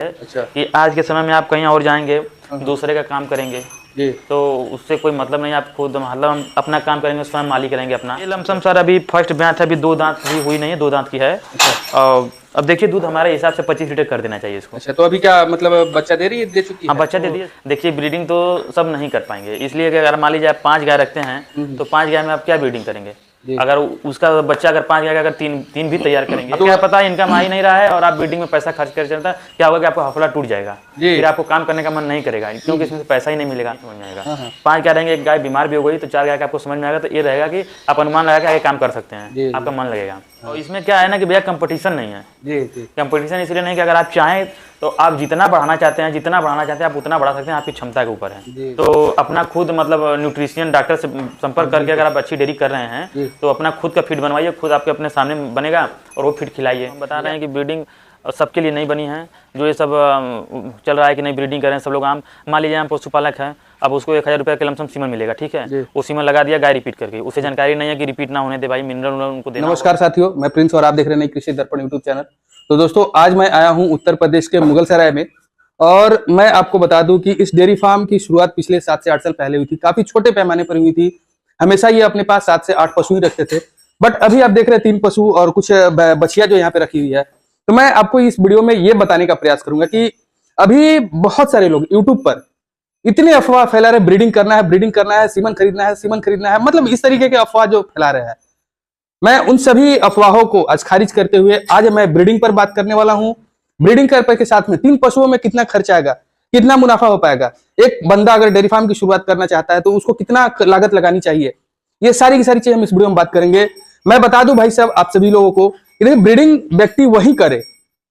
अच्छा। कि आज के समय में आप कहीं और जाएंगे, दूसरे का काम करेंगे जी। तो उससे कोई मतलब नहीं। आप खुद मतलब अपना काम करेंगे, स्वयं मालिक करेंगे अपना। ये लमसम सर अभी फर्स्ट ब्याच है, अभी 2 दांत भी हुई नहीं है, 2 दांत की है। और अब देखिए दूध हमारे हिसाब से 25 लीटर कर देना चाहिए इसको। अच्छा, तो अभी क्या मतलब बच्चा दे रही है, दे चुकी है? हाँ बच्चा दे दिए। देखिए ब्रीडिंग तो सब नहीं कर पाएंगे, इसलिए कि अगर मान लीजिए आप 5 गाय रखते हैं तो 5 गाय में आप क्या ब्रीडिंग करेंगे? अगर उसका बच्चा अगर 5 गाय का अगर तीन भी तैयार करेंगे तो क्या पता इनकम आ ही नहीं रहा है और आप ब्रीडिंग में पैसा खर्च कर चलता, क्या होगा कि आपका हौसला टूट जाएगा, फिर आपको काम करने का मन नहीं करेगा क्योंकि इसमें से पैसा ही नहीं मिलेगा। हो जाएगा 5 गाय रहेंगे, एक गाय बीमार भी हो गई तो 4 गाय का आपको समझ में आएगा, तो ये रहेगा कि आप अनुमान लगा के आगे काम कर सकते हैं, आपका मन लगेगा। और इसमें क्या है ना कि भैया कंपटीशन नहीं है। कंपटीशन इसलिए नहीं कि अगर आप चाहें तो आप जितना बढ़ाना चाहते हैं आप उतना बढ़ा सकते हैं, आपकी क्षमता के ऊपर है। तो अपना खुद मतलब न्यूट्रिशियन डॉक्टर से संपर्क करके अगर आप अच्छी डेयरी कर रहे हैं तो अपना खुद का फीड बनवाइए, खुद आपके अपने सामने बनेगा और वो फीड खिलाइए। हम बता रहे हैं कि ब्रीडिंग सबके लिए नहीं बनी है। जो ये सब चल रहा है कि नहीं ब्रीडिंग करें सब लोग, आम मान लीजिए हम पशुपालक हैं, अब उसको 1000 रुपये के लमसम सीमन मिलेगा, ठीक है, वो सीमन लगा दिया, गाय रिपीट करके, उसे जानकारी नहीं है कि रिपीट ना होने दे भाई, मिनरल उनको देना। नमस्कार साथियों, मैं प्रिंस और आप देख रहे हैं कृषि दर्पण यूट्यूब चैनल। तो दोस्तों आज मैं आया हूं उत्तर प्रदेश के मुगलसराय में और मैं आपको बता दूं कि इस डेयरी फार्म की शुरुआत पिछले 7 से 8 साल पहले हुई थी। काफी छोटे पैमाने पर हुई थी। हमेशा ये अपने पास 7 से 8 पशु ही रखते थे, बट अभी आप देख रहे हैं 3 पशु और कुछ बछिया जो यहाँ पे रखी हुई है। तो मैं आपको इस वीडियो में ये बताने का प्रयास करूंगा कि अभी बहुत सारे लोग यूट्यूब पर इतने अफवाह फैला रहे, ब्रीडिंग करना है, सीमन खरीदना है, मतलब इस तरीके के अफवाह जो फैला रहे हैं। मैं उन सभी अफवाहों को आज खारिज करते हुए आज मैं ब्रीडिंग पर बात करने वाला हूं। ब्रीडिंग कर के साथ में 3 पशुओं में कितना खर्च आएगा, कितना मुनाफा हो पाएगा, एक बंदा अगर डेयरी फार्म की शुरुआत करना चाहता है तो उसको कितना लागत लगानी चाहिए, ये सारी की सारी चीजें हम इस वीडियो में बात करेंगे। मैं बता दूं भाई साहब आप सभी लोगों को, ब्रीडिंग व्यक्ति वही करे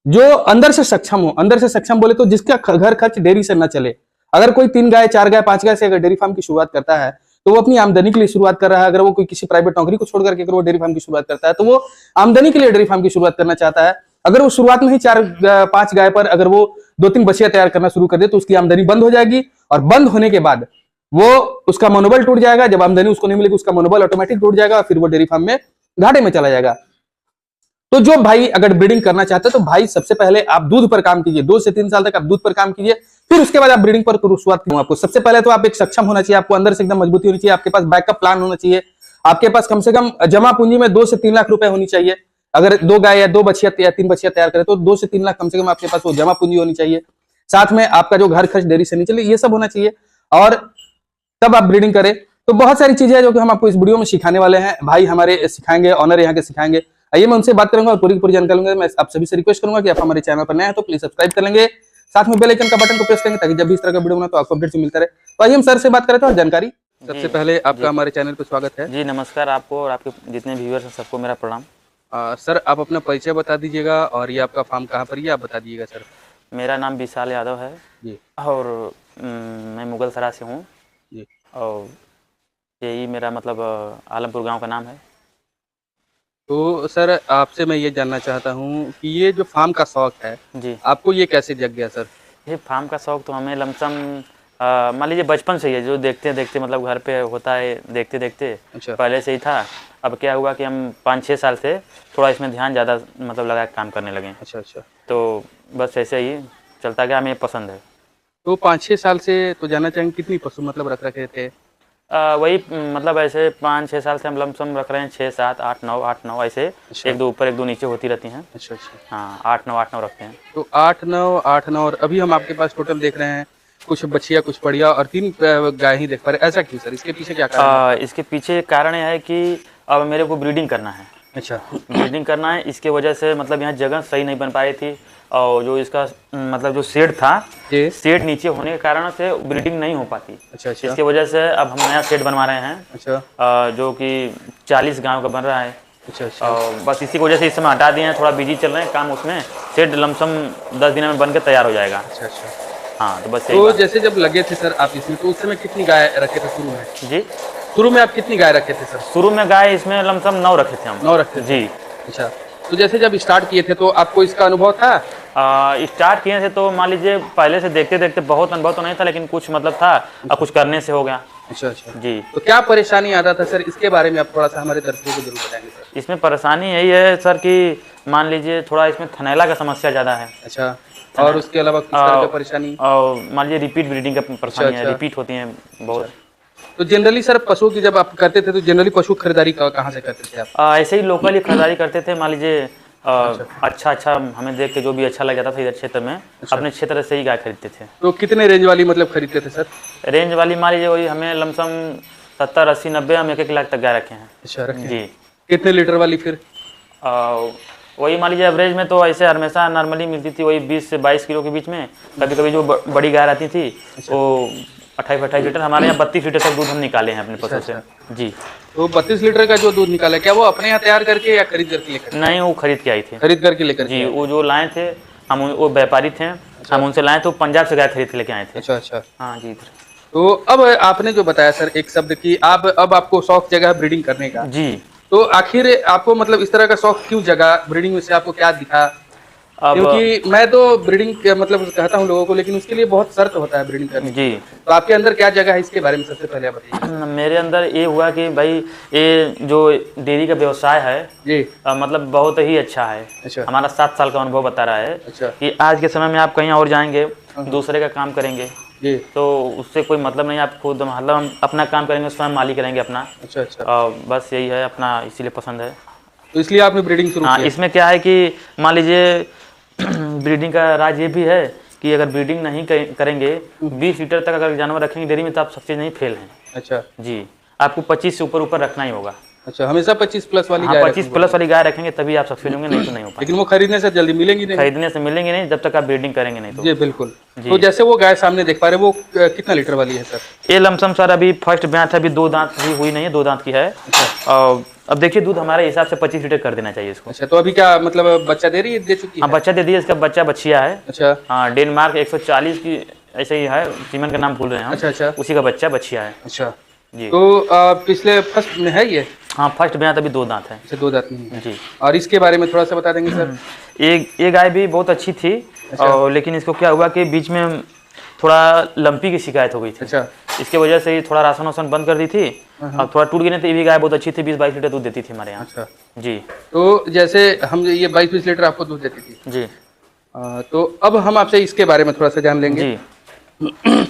जो अंदर से सक्षम हो। अंदर से सक्षम बोले तो जिसका घर खर्च डेयरी से न चले। अगर कोई 3 गाय 4 गाय 5 गाय से अगर डेयरी फार्म की शुरुआत करता है तो वो अपनी आमदनी के लिए शुरुआत कर रहा है। अगर वो कोई किसी प्राइवेट नौकरी को छोड़ करके अगर वो डेयरी फार्म की शुरुआत करता है तो वो आमदनी के लिए डेयरी फार्म की शुरुआत करना चाहता है। अगर वो शुरुआत में ही 4-5 गाय पर अगर वो 2-3 बछिया तैयार करना शुरू कर दे तो उसकी आमदनी बंद हो जाएगी और बंद होने के बाद वो उसका मनोबल टूट जाएगा। जब आमदनी उसको नहीं मिलेगी उसका मनोबल ऑटोमेटिक टूट जाएगा और फिर वो डेयरी फार्म में घाटे में चला जाएगा। तो जो भाई अगर ब्रीडिंग करना चाहते हैं तो भाई सबसे पहले आप दूध पर काम कीजिए, 2 से 3 साल तक आप दूध पर काम कीजिए, फिर उसके बाद आप ब्रीडिंग पर शुरुआत करूँ। आपको सबसे पहले तो आप एक सक्षम होना चाहिए, आपको अंदर से एकदम मजबूती होनी चाहिए, आपके पास बैकअप प्लान होना चाहिए, आपके पास कम से कम जमा पूंजी में 2 से 3 लाख रुपए होनी चाहिए। अगर 2 गाय या 2 बछिया या 3 बछिया तैयार करें तो 2 से 3 लाख कम से कम आपके पास वो जमा पूंजी होनी चाहिए। साथ में आपका जो घर खर्च डेयरी से नहीं चले ये सब होना चाहिए और तब आप ब्रीडिंग करें। तो बहुत सारी चीजें जो कि हम आपको इस वीडियो में सिखाने वाले हैं, भाई हमारे सिखाएंगे, ऑनर यहाँ के सिखाएंगे। आइए मैं उनसे बात करूंगा और पूरी जानकारी लूंगा। मैं आप सभी से रिक्वेस्ट करूंगा कि आप हमारे चैनल पर नए हैं तो प्लीज सब्सक्राइब कर लेंगे, साथ में बेल आइकन का बटन को प्रेस करेंगे ताकि जब भी इस तरह का वीडियो बना तो आपको अपडेट मिलता रहे। तो आइए हम सर से बात करें तो जानकारी। सबसे पहले आपका हमारे चैनल पर स्वागत है। जी नमस्कार, आपको और आपके जितने व्यूअर्स हैं सबको मेरा प्रणाम। सर आप अपना परिचय बता दीजिएगा और ये आपका फार्म कहाँ पर है आप बता दीजिएगा। सर मेरा नाम विशाल यादव है जी और मैं मुगलसराय से हूँ जी और यही मेरा मतलब आलमपुर गांव का नाम है। तो सर आपसे मैं ये जानना चाहता हूँ कि ये जो फार्म का शौक है जी आपको ये कैसे जग गया? सर ये फार्म का शौक तो हमें लमसम मान लीजिए बचपन से ही है, जो देखते देखते मतलब घर पे होता है देखते देखते अच्छा। पहले से ही था। अब क्या हुआ कि हम 5-6 साल से थोड़ा इसमें ध्यान ज़्यादा मतलब लगा काम करने लगे। अच्छा अच्छा। तो बस ऐसे ही चलता गया, हमें पसंद है। तो 5-6 साल से तो जानना चाहेंगे कितनी पशु मतलब रख रखे थे? वही मतलब ऐसे 5-6 साल से हम लमसम रख रहे हैं, 6-7 8-9 ऐसे अच्छा। 1-2 ऊपर 1-2 नीचे होती रहती हैं। अच्छा अच्छा। हाँ 8-9 रखते हैं। तो 8-9 और अभी हम आपके पास टोटल देख रहे हैं कुछ बछिया कुछ बढ़िया और 3 गाय ही देख पा रहे, ऐसा क्यों सर? इसके पीछे क्या कारण है? इसके पीछे कारण यह है कि अब मेरे को ब्रीडिंग करना है। अच्छा ब्रीडिंग करना है, इसके वजह से मतलब यहाँ जगह सही नहीं बन पाई थी और जो इसका मतलब जो शेड था शेड नीचे होने के कारण से ब्रीडिंग नहीं हो पाती। अच्छा अच्छा। इसकी वजह से अब हम नया शेड बनवा रहे हैं। अच्छा जो कि 40 गाँव का बन रहा है। अच्छा अच्छा। और बस इसी की वजह से इस समय हटा दिए हैं, थोड़ा बिजी चल रहे हैं काम उसमें। शेड लमसम 10 दिन में बन के तैयार हो जाएगा। अच्छा अच्छा। हाँ तो बस तो जैसे जब लगे थे सर आप इसमें तो उस समय कितनी गाय रखे थे शुरू में? जी शुरू में आप कितनी गाय रखे थे सर? शुरू में गाय इसमें लमसम 9 रखे थे हम। 9 रखे जी। अच्छा तो जैसे जब स्टार्ट किए थे तो आपको इसका अनुभव था? स्टार्ट किए थे तो मान लीजिए पहले से देखते देखते बहुत अनुभव तो नहीं था, लेकिन कुछ मतलब था और कुछ करने से हो गया। अच्छा अच्छा जी। तो क्या परेशानी आता था सर, इसके बारे में आप थोड़ा सा हमारे दर्शकों को जरूर बताएंगे सर। इसमें परेशानी यही है सर कि मान लीजिए थोड़ा इसमें थनैला का समस्या ज़्यादा है। अच्छा टेंशन और है। उसके अलावा किस तरह की परेशानी? और मान लीजिए रिपीट ब्रीडिंग का परेशानी है, अच्छा। रिपीट होती हैं बहुत। तो जनरली सर पशुओं की जब आप करते थे तो जनरली पशु खरीदारी कहाँ से करते थे आप? ऐसे ही लोकल ही खरीदारी करते थे, मान लीजिए अच्छा हमें देख के जो भी अच्छा लग जाता था इधर क्षेत्र में, अपने क्षेत्र से ही गाय खरीदते थे। तो कितने रेंज वाली मतलब खरीदते थे सर? रेंज वाली मान लीजिए वही हमें लमसम 70, 80, 90 हम 1-1 लाख तक गाय रखे हैं। अच्छा रखे। जी। कितने लीटर वाली फिर? वही मान लीजिए एवरेज में तो ऐसे हमेशा नॉर्मली मिलती थी वही 20 से 22 किलो के बीच में। कभी कभी जो बड़ी गाय आती थी वो 28 लीटर, हमारे यहाँ 32 लीटर तक दूध हम निकाले हैं अपने पशु से। जी। तो 32 लीटर का जो दूध निकाला क्या वो अपने यहाँ तैयार करके या खरीद करके लेकर? नहीं, वो खरीद के आई थी। खरीद करके लेकर? जी, वो जो लाए थे हम, वो व्यापारी थे, हम उनसे लाए तो पंजाब से गाय खरीद के लेके आए थे। अच्छा अच्छा। हाँ जी। तो अब आपने जो बताया सर एक शब्द की आप अब आपको शौक जगह ब्रीडिंग करने का, जी। तो आखिर आपको मतलब इस तरह का शौक क्यों जगा? ब्रीडिंग में से आपको क्या दिखा? अब क्योंकि मैं तो ब्रीडिंग मतलब कहता हूँ लोगों को, लेकिन उसके लिए बहुत शर्त होता है ब्रीडिंग करने की। जी, तो आपके अंदर क्या जगह है इसके बारे में सबसे पहले आप बताइए। मेरे अंदर ये हुआ कि भाई ये जो डेयरी का व्यवसाय है जी। मतलब बहुत ही अच्छा है। अच्छा। हमारा 7 साल का अनुभव बता रहा है अच्छा। कि आज के समय में आप कहीं और जाएंगे, दूसरे का काम करेंगे जी। तो उससे कोई मतलब नहीं, आप खुद मतलब हम अपना काम करेंगे, स्वयं मालिक करेंगे अपना। अच्छा अच्छा। बस यही है अपना, इसीलिए पसंद है। तो इसलिए आपने ब्रीडिंग शुरू हाँ, किया? इसमें क्या है कि मान लीजिए ब्रीडिंग का राज ये भी है कि अगर ब्रीडिंग नहीं करेंगे 20 लीटर तक अगर जानवर रखेंगे डेयरी में तो आप सक्सेस नहीं, फेल हैं। अच्छा जी, आपको 25 से ऊपर रखना ही होगा। अच्छा, हमेशा 25 प्लस वाली हाँ, गाय 25 प्लस वाली गाय रखेंगे तभी आप सक्सेस होंगे, नहीं तो नहीं हो पाएगा। लेकिन वो खरीदने से जल्दी मिलेंगी नहीं? खरीदने से मिलेंगे नहीं जब तक आप ब्रीडिंग करेंगे नहीं तो। जी बिल्कुल। जी। तो जैसे वो गाय सामने देख पा रहे हैं वो कितना लीटर वाली है सर? ये लमसम सर अभी फर्स्ट ब्यात है, अभी 2 दांत भी हुई नहीं है, 2 दांत की है। अब देखिए दूध हमारे हिसाब से 25 लीटर कर देना चाहिए इसको। अच्छा, तो अभी क्या मतलब बच्चा दे रही है, दे चुकी है? हाँ, बच्चा दे दिया, इसका बच्चा बछिया है। अच्छा हाँ, डेनमार्क 140 की ऐसे ही है, सीमन का नाम भूल रहे हैं हम। अच्छा अच्छा। उसी का बच्चा बछिया है। अच्छा। जी। तो पिछले फर्स्ट में है ये? हाँ, फर्स्ट ब्यात अभी 2 दांत है। अच्छा, 2 दांत में है। जी। और इसके बारे में थोड़ा सा बता देंगे सर? ये गाय भी बहुत अच्छी थी। और लेकिन इसको क्या हुआ कि बीच में थोड़ा लंपी की शिकायत हो गई थी। अच्छा। इसके वजह से ही थोड़ा राशन वासन बंद कर दी थी और थोड़ा टूट गई, नहीं तो ये भी गाय बहुत अच्छी थी, 20-22 लीटर दूध देती थी हमारे यहाँ। अच्छा। जी। तो जैसे हम ये 22-20 लीटर आपको दूध देती थी। जी। तो अब हम आपसे इसके बारे में थोड़ा सा जान लेंगे। जी।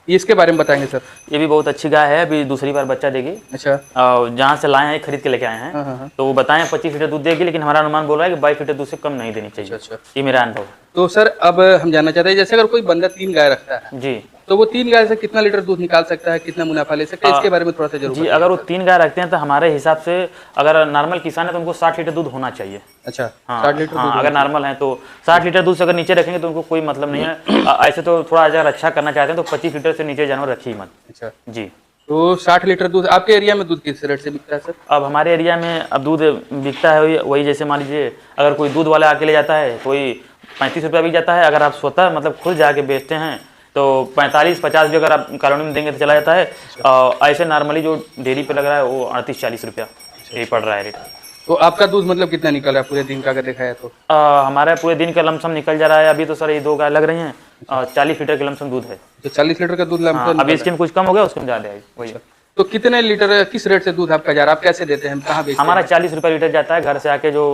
इसके बारे में बताएंगे सर? ये भी बहुत अच्छी गाय है, अभी दूसरी बार बच्चा देगी। अच्छा। और जहाँ से लाए हैं खरीद के लेके आए हैं। हाँ। तो वो बताएं 25 लीटर दूध देगी, लेकिन हमारा अनुमान बोल रहा है कि 22 लीटर दूध से कम नहीं देनी चाहिए। अच्छा। ये मेरा अनुभव है। तो सर अब हम जानना चाहते हैं जैसे अगर कोई बंदा 3 गाय रखता है जी। तो वो 3 गाय से कितना लीटर दूध निकाल सकता है, कितना मुनाफा ले सकता है, इसके बारे में थोड़ा सा जरूर जी, बताइए। अगर वो 3 गाय रखते हैं तो हमारे हिसाब से अगर नॉर्मल किसान है तो उनको 60 लीटर दूध होना चाहिए। अच्छा। हाँ, 60 लीटर हाँ, दूध अगर नॉर्मल है तो 60 लीटर दूध से अगर नीचे रखेंगे तो उनको कोई मतलब नहीं है। ऐसे तो थोड़ा अगर अच्छा करना चाहते हैं तो 25 लीटर से नीचे जानवर रखिए मत। अच्छा। जी। तो 60 लीटर दूध आपके एरिया में दूध किस रेट से बिकता है सर? अब हमारे एरिया में अब दूध बिकता है वही जैसे मान लीजिए अगर कोई दूध वाला आके ले जाता है तो वही 35 रुपया बिक जाता है। अगर आप स्वतः मतलब खुद जाके बेचते हैं तो 45-50 भी अगर आप कॉलोनी में देंगे तो चला जाता है। ऐसे नॉर्मली जो डेयरी पे लग रहा है वो 38-40 रुपया यही पड़ रहा है रेट। तो आपका दूध मतलब कितना निकल रहा है पूरे दिन का अगर देखा है तो? हमारा पूरे दिन का लमसम निकल जा रहा है। अभी तो सर ये 2 गाय लग रही हैं, 40 लीटर के लमसम दूध है। तो 40 लीटर का दूध हाँ, लमसम अभी इसके में कुछ कम हो गया, उसके में ज़्यादा है वही। तो कितने लीटर किस रेट से दूध आपका जा रहा है, आप कैसे देते हैं, कहाँ बेचते हैं? हमारा 40 रुपये लीटर जाता है, घर से आके जो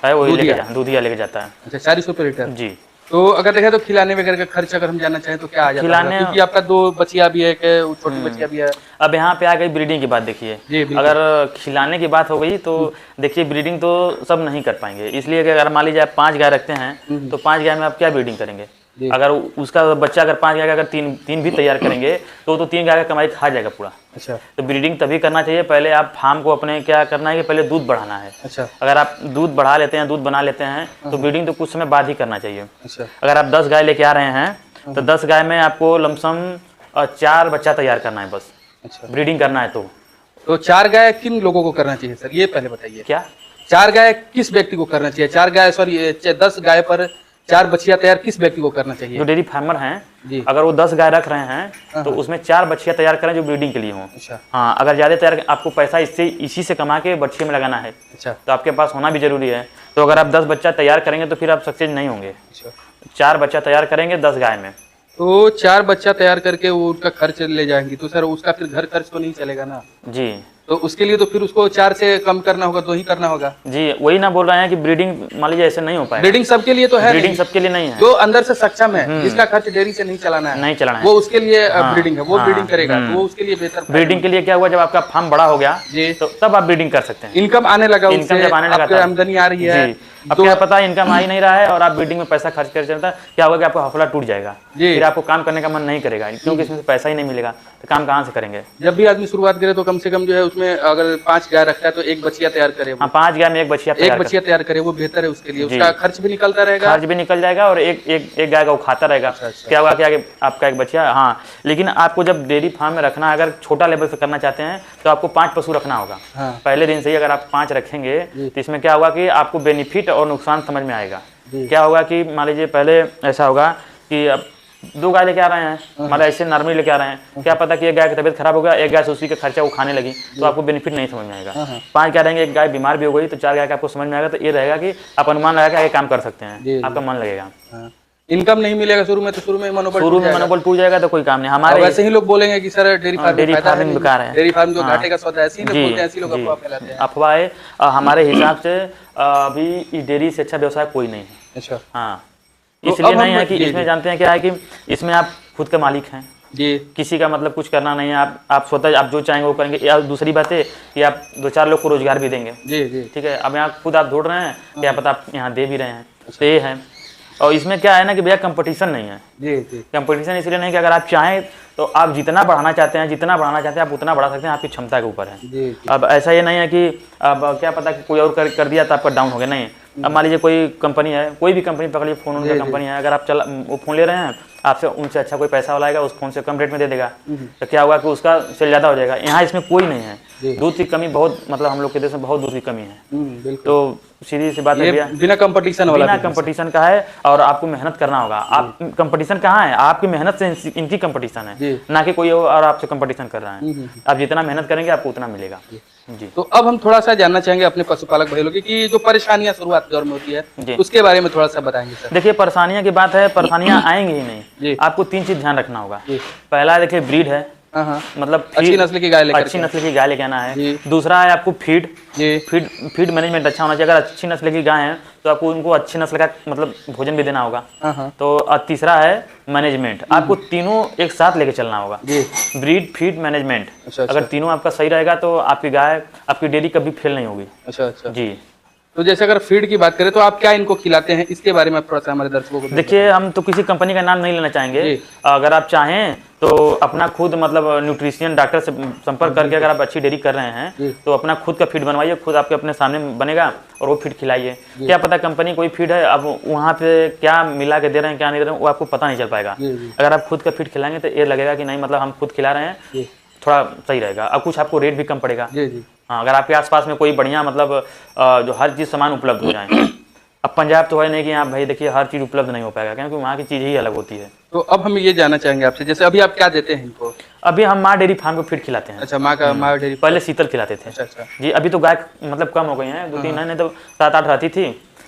है वही लेके दूधिया लेके जाता है। अच्छा, 40 रुपये लीटर। जी। तो अगर देखा तो खिलाने वगैरह का खर्च अगर हम जानना चाहें तो क्या आ जाता है? खिलाने- क्योंकि आपका 2 बच्चियां भी है, एक छोटी बच्चियां भी है। अब यहाँ पे आ गई ब्रीडिंग की बात। देखिए जी, बिल्कुल। अगर खिलाने की बात हो गई तो देखिए ब्रीडिंग तो सब नहीं कर पाएंगे, इसलिए कि अगर मान लीजिए आप 5 गाय रखते हैं तो 5 गाय में आप क्या ब्रीडिंग करेंगे? अगर उसका बच्चा अगर 5 गाय का अगर तीन भी तैयार करेंगे तो 3 गाय का कमाई खा जाएगा पूरा। अच्छा। तो ब्रीडिंग तभी करना चाहिए, पहले आप फार्म को अपने क्या करना है कि पहले दूध बढ़ाना है। अच्छा। अगर आप दूध बढ़ा लेते हैं, दूध बना लेते हैं तो ब्रीडिंग तो कुछ समय बाद ही करना चाहिए। अच्छा। अगर आप 10 गाय लेके आ रहे हैं तो 10 गाय में आपको लमसम 4 बच्चा तैयार करना है बस। अच्छा। ब्रीडिंग करना है तो 4 गाय किन लोगों को करना चाहिए सर, ये पहले बताइए। क्या 4 गाय किस व्यक्ति को करना चाहिए? 4 गाय सॉरी 10 गाय पर 4 बच्चियां तैयार किस व्यक्ति को करना चाहिए? जो डेयरी फार्मर हैं जी। अगर वो 10 गाय रख रहे हैं तो उसमें 4 बच्चियां तैयार करें जो ब्रीडिंग के लिए हों। अच्छा। हाँ, अगर ज़्यादा तैयार आपको पैसा इसी से कमा के बच्चे में लगाना है अच्छा। तो आपके पास होना भी जरूरी है। तो अगर आप 10 बच्चा तैयार करेंगे तो फिर आप सक्सेस नहीं होंगे। अच्छा। 4 बच्चा तैयार करेंगे 10 गाय में। तो 4 बच्चा तैयार करके वो उनका खर्च ले जाएंगी तो सर उसका फिर घर खर्च तो नहीं चलेगा ना? जी। तो उसके लिए तो फिर उसको 4 से कम करना होगा, तो ही करना होगा। जी वही ना बोल रहे हैं कि ब्रीडिंग मान लीजिए ऐसे नहीं हो पाएगा। ब्रीडिंग सबके लिए तो है, ब्रीडिंग सबके लिए नहीं है। जो अंदर से सक्षम है, जिसका खर्च डेयरी से नहीं चलाना है, नहीं चलाना है, वो उसके लिए ब्रीडिंग है, वो ब्रीडिंग करेगा, तो वो उसके लिए बेहतर। ब्रीडिंग के लिए क्या हुआ, जब आपका फार्म बड़ा हो गया तो तब आप ब्रीडिंग कर सकते हैं। इनकम आने लगा, इनकम जब आने लगा, आमदनी आ रही है। अब क्या पता इनकम आ ही नहीं रहा है और आप ब्रीडिंग में पैसा खर्च कर चलता, क्या होगा कि आपका हौसला टूट जाएगा, फिर आपको काम करने का मन नहीं करेगा, क्योंकि इसमें से पैसा ही नहीं मिलेगा, तो काम कहाँ से करेंगे। जब भी आदमी शुरुआत करे तो कम से कम जो है उसमें अगर 5 गाय रखता है तो एक बछिया तैयार करे। हाँ, 5 गाय में एक बछिया तैयार करे, वो बेहतर है उसके लिए। उसका खर्च भी निकलता रहेगा, खर्च भी निकल जाएगा और एक गाय का वो खाता रहेगा। क्या होगा कि आगे आपका एक बछिया। हाँ, लेकिन आपको जब डेयरी फार्म में रखना, अगर छोटा लेवल से करना चाहते हैं तो आपको 5 पशु रखना होगा। पहले दिन से ही अगर आप 5 रखेंगे तो इसमें क्या होगा कि आपको बेनिफिट और नुकसान समझ में आएगा। क्या होगा कि मान लीजिए पहले ऐसा होगा कि अब 2 गाय लेके आ रहे हैं, मतलब ऐसे नॉर्मली लेके आ रहे हैं, क्या पता कि एक गाय की तबीयत खराब हो गया, एक गाय से उसी का खर्चा वो खाने लगी, तो आपको बेनिफिट नहीं समझ में आएगा। 5 गाय रहेंगे, एक गाय बीमार भी हो गई तो 4 गाय का आपको समझ में आएगा, तो ये रहेगा कि आप अनुमान लगा के आगे काम कर सकते हैं, आपका मन लगेगा। इनकम नहीं मिलेगा शुरू में, तो शुरू में मनोबल टूट जाएगा, तो कोई काम नहीं। हमारे वैसे ही लोग बोलेंगे कि सर डेयरी फार्मिंग बेकार है, डेयरी फार्म जो घाटे का सौदा है, ऐसे ही लोग बोलते हैं, ऐसे लोग अफवाह फैलाते हैं। अफवाह हमारे हिसाब से अभी इस डेयरी से अच्छा व्यवसाय कोई नहीं है। अच्छा, हाँ, इसलिए नहीं है कि इसमें जानते हैं क्या है कि इसमें आप खुद के मालिक हैं जी, किसी का मतलब कुछ करना नहीं है, आप स्वतः आप जो चाहेंगे वो करेंगे। या दूसरी बात है कि आप 2-4 लोग को रोजगार भी देंगे। जी जी, ठीक है, अब यहाँ खुद आप ढूंढ रहे हैं, क्या पता आप यहाँ दे भी रहे हैं, तो ये है। और इसमें क्या है ना कि भैया कंपटीशन नहीं है। जी जी, कंपटीशन इसलिए नहीं कि अगर आप चाहें तो आप जितना बढ़ाना चाहते हैं आप उतना बढ़ा सकते हैं, आपकी क्षमता के ऊपर है। अब ऐसा ये नहीं है कि अब क्या पता कि कोई और कर दिया तो आपका डाउन हो गया, नहीं। अब मान लीजिए कोई कंपनी है, कोई भी कंपनी पकड़िए, फोन उनका कंपनी है, अगर आप वो फ़ोन ले रहे हैं, आपसे उनसे अच्छा कोई पैसा वाला आएगा, उस फोन से कम रेट में दे देगा, तो क्या होगा कि उसका सेल ज़्यादा हो जाएगा। यहाँ इसमें कोई नहीं है, दूध की कमी बहुत, मतलब हम लोग के देश में बहुत दूध की कमी है, तो सीधी सी बात है भैया, बिना कंपटीशन का है। और आपको मेहनत करना होगा। आप कंपटीशन कहाँ है, आपकी मेहनत से इनकी कंपटीशन है, ना कि कोई और आपसे कंपटीशन कर रहा है। आप जितना मेहनत करेंगे आपको उतना मिलेगा जी। तो अब हम थोड़ा सा जानना चाहेंगे अपने पशुपालक भाई लोग की जो परेशानियां शुरुआत दौर में होती है, उसके बारे में थोड़ा सा बताएंगे सर। देखिए, परेशानियां की बात है, परेशानियां आएंगी ही नहीं। आपको 3 चीज ध्यान रखना होगा। पहला देखिए ब्रीड है, मतलब अच्छी नस्ल की गाय लेके आना है। दूसरा है आपको फीड मैनेजमेंट अच्छा होना चाहिए। अगर अच्छी नस्ल की गाय है तो आपको उनको अच्छी नस्ल का मतलब भोजन भी देना होगा। तो तीसरा है मैनेजमेंट, आपको तीनों एक साथ लेके चलना होगा, ब्रीड, फीड, मैनेजमेंट। अगर तीनों आपका सही रहेगा तो आपकी गाय, आपकी डेयरी कभी फेल नहीं होगी। अच्छा अच्छा जी। तो जैसे अगर फीड की बात करें तो आप क्या इनको खिलाते हैं, इसके बारे में थोड़ा सा हमारे दर्शकों को देखिए, हम तो किसी कंपनी का नाम नहीं लेना चाहेंगे। अगर आप चाहें तो अपना खुद मतलब न्यूट्रिशियन डॉक्टर से संपर्क करके अगर आप अच्छी डेयरी कर रहे हैं तो अपना खुद का फीड बनवाइए, खुद आपके अपने सामने बनेगा और वो फीड खिलाइए। क्या पता कंपनी कोई फीड है, अब वहाँ पे क्या मिला के दे रहे हैं क्या नहीं दे रहे हैं वो आपको पता नहीं चल पाएगा। अगर आप खुद का फीड खिलाएंगे तो ये लगेगा कि नहीं, मतलब हम खुद खिला रहे हैं, थोड़ा सही रहेगा। अब कुछ आपको रेट भी कम पड़ेगा। हाँ, अगर आपके आसपास में कोई बढ़िया मतलब जो हर चीज़ सामान उपलब्ध हो जाए। अब पंजाब तो है नहीं कि यहाँ भाई देखिए हर चीज़ उपलब्ध नहीं हो पाएगा, क्योंकि वहाँ की चीज़ ही अलग होती है। तो अब हम ये जानना चाहेंगे आपसे, जैसे अभी आप क्या देते हैं इनको? अभी हम माँ डेयरी फार्म को फीड खिलाते हैं। अच्छा, माँ डेयरी, पहले शीतल खिलाते थे। अच्छा जी। अभी तो गाय मतलब कम हो गई हैं, 2-3 महीने तो 7-8 रहती थी,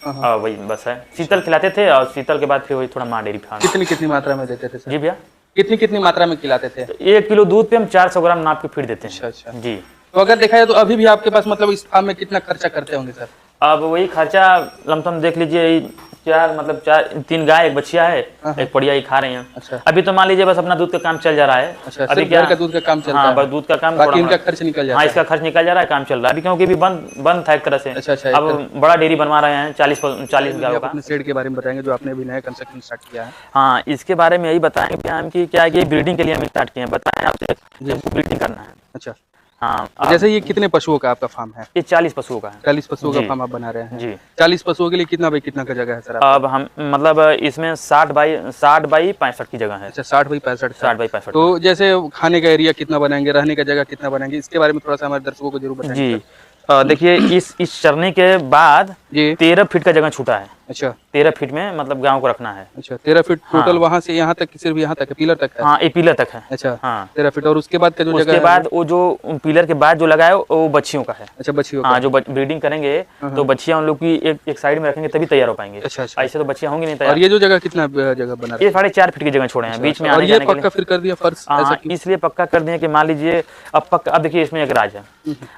वही बस है। शीतल खिलाते थे और शीतल के बाद फिर वही थोड़ा माँ डेयरी फार्म। कितनी मात्रा में देते थे सर? जी भैया, कितनी मात्रा में खिलाते थे? 1 किलो दूध पे हम 400 ग्राम नाप के फीड देते हैं। अच्छा जी। तो अगर देखा जाए तो अभी भी आपके पास मतलब इस फार्म में कितना खर्चा करते होंगे सर? अब वही खर्चा लमसम देख लीजिए, 3 गाय, 1 बच्चिया है, 1 पड़िया ही खा रही हैं। अच्छा। अभी तो मान लीजिए बस अपना दूध का काम चल जा रहा है। अच्छा, अभी क्या का दूध का काम चल रहा है? बस दूध का काम, बाकी इनका खर्च निकल जाता है। इसका खर्च निकल जा रहा है, काम चल रहा है अभी, क्योंकि अभी बंद था एक तरह से। अच्छा, अब बड़ा डेयरी बनवा रहे हैं 40 गायों का। अपने शेड के बारे में बताएंगे जो आपने अभी नया कंस्ट्रक्शन स्टार्ट किया है। हाँ, इसके बारे में यही बताएंगे हम कि क्या है, ब्रीडिंग के लिए हम स्टार्ट किए हैं। बताएं आपसे, ब्रीडिंग करना है। अच्छा, हाँ। जैसे ये कितने पशुओं का आपका फार्म है? ये 40 पशुओं का है। 40 पशुओं का फार्म आप बना रहे हैं? जी। 40 पशुओं के लिए कितना बाई कितना का जगह है सर? अब हम मतलब इसमें 60 बाई 65 की जगह है। अच्छा, 60 बाई 65। 60 बाई 65। तो जैसे खाने का एरिया कितना बनाएंगे, रहने का जगह कितना बनाएंगे, इसके बारे में थोड़ा सा हमारे दर्शकों को जरूर बताएंगे। जी, देखिए इस चरने के बाद 13 फीट का जगह छूटा है। अच्छा 13 फीट में मतलब गाँव को रखना है। अच्छा 13 फीट टोटल वहाँ से यहाँ तक, सिर्फ यहाँ तक है, पिलर तक है? हाँ, ये पिलर तक है। अच्छा हाँ 13 फीट। और उसके बाद का जो जगह उसके है बाद वो जो पिलर के बाद जो लगा है वो बच्चियों का है। अच्छा बच्चियों हाँ का। जो ब्रीडिंग करेंगे तो बच्चियां उन लोग की एक साइड में रखेंगे तभी तैयार हो पाएंगे। अच्छा अच्छा। ऐसे तो बच्चियां होंगी नहीं और तैयार। ये जो जगह कितना जगह बना ये 4.5 फीट की जगह छोड़े हैं बीच में और आने ये जाने के पक्का लिए। फिर कर दिया फर्श ऐसा हाँ क्यों? इसलिए पक्का कर दिए कि मान लीजिए अब पक्का, अब देखिए इसमें एक राज है,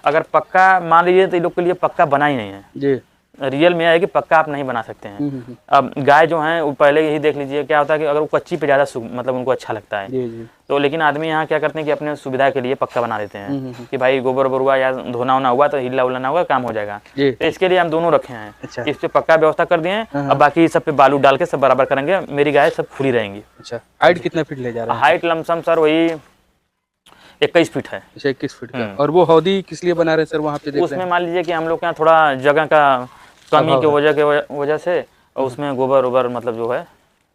अगर पक्का मान लीजिए तो ये लोग के लिए पक्का बना ही नहीं है। जी रियल में है कि पक्का आप नहीं बना सकते हैं। अब गाय जो है वो पहले ही देख लीजिए क्या होता है कि अगर वो कच्ची पे ज़्यादा मतलब उनको अच्छा लगता है। जी जी। तो लेकिन आदमी यहाँ क्या करते हैं कि अपने सुविधा के लिए पक्का बना देते हैं कि भाई गोबर वोबर हुआ या धोना होना हुआ तो हिला उलाना हुआ काम हो जाएगा। जी। तो इसके लिए हम दोनों रखे हैं। अच्छा। इस पे पक्का व्यवस्था कर दिए हैं। अब बाकी सब पे बालू डाल के सब बराबर करेंगे, मेरी गाय सब खुली रहेंगी। अच्छा हाइट कितना फीट ले जा रहा है? हाइट लमसम सर वही 21 फीट है। अच्छा 21 फीट का। और वो हौदी किस लिए बना रहे हैं सर वहाँ पे? देख रहे उसमें हैं मान लीजिए कि हम लोग के यहाँ थोड़ा जगह का कमी की वजह से और उसमें गोबर वोबर मतलब जो है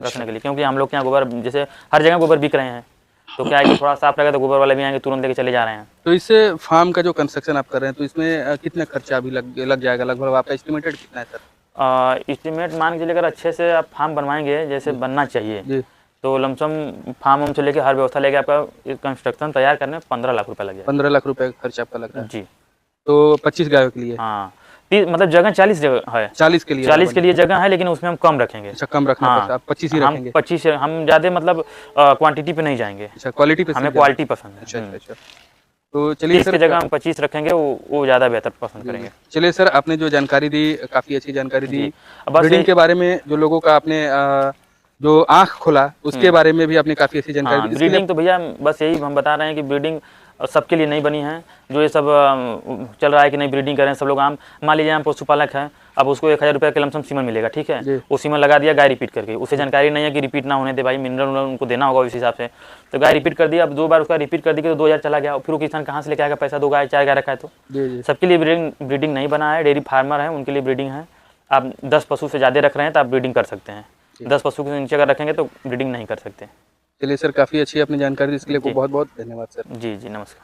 रखने के लिए, क्योंकि हम लोग के यहाँ गोबर जैसे हर जगह गोबर बिक रहे हैं तो क्या है कि थोड़ा साफ रहेगा तो गोबर वाले भी आएंगे तुरंत लेके चले जा रहे हैं। तो इससे फार्म का जो कंस्ट्रक्शन आप कर रहे हैं तो इसमें कितना खर्चा अभी लग जाएगा लगभग? आपका एस्टिमेटेड कितना है सर? एस्टिमेट मान के चलिए अगर अच्छे से आप फार्म बनवाएंगे जैसे बनना चाहिए जी तो लमसम फार्म से लेके हर व्यवस्था लेके आपका कंस्ट्रक्शन तैयार करने में 15 लाख रुपया लग जाएगा। 15 लाख रुपए खर्चा आपका लग रहा है जी। तो 25 गायों के लिए? हाँ मतलब जगह 40 जगह है। 40 के लिए? 40 के लिए जगह है लेकिन उसमें हम कम रखेंगे। अच्छा कम रखना हाँ, पड़ता है, आप 25 ही हम रखेंगे? 25 हम ज़्यादा मतलब क्वांटिटी पे नहीं जाएंगे। अच्छा क्वालिटी पे? हमें क्वालिटी पसंद है। अच्छा अच्छा अच्छा। तो चलिए 30 सर की जगह हम 25 रखेंगे, वो ज़्यादा बेहतर पसंद करेंगे। चलिए सर आपने जो जानकारी दी काफ़ी अच्छी जानकारी दी। बस ब्रीडिंग के बारे में जो लोगों का आपने जो आँख खोला उसके बारे में भी आपने काफ़ी अच्छी जानकारी दी। ब्रीडिंग तो भैया बस यही हम बता रहे हैं कि ब्रीडिंग सबके लिए नहीं बनी है। जो ये सब चल रहा है कि नहीं ब्रीडिंग करें सब लोग, आम मान लीजिए हम पशुपालक हैं, अब उसको 1000 रुपये के लमसम सीमन मिलेगा, ठीक है, वो सीमन लगा दिया, गाय रिपीट करके, उसे जानकारी नहीं है कि रिपीट ना होने दे भाई, मिनरल उनको देना होगा उस हिसाब से, तो गाय रिपीट कर दिया, अब 2 बार उसका रिपीट कर दी तो 2000 चला गया, फिर वो किसान कहाँ से लेके आएगा पैसा? 2 गाय 4 गाय रखा है तो। सबके लिए ब्रीडिंग नहीं बना है, डेयरी फार्मर है उनके लिए ब्रीडिंग है। आप 10 पशु से ज़्यादा रख रहे हैं तो आप ब्रीडिंग कर सकते हैं, 10 पशु के नीचे अगर रखेंगे तो ब्रीडिंग नहीं कर सकते। चलिए सर काफ़ी अच्छी आपने जानकारी दी, इसके लिए बहुत बहुत धन्यवाद सर। जी जी नमस्कार।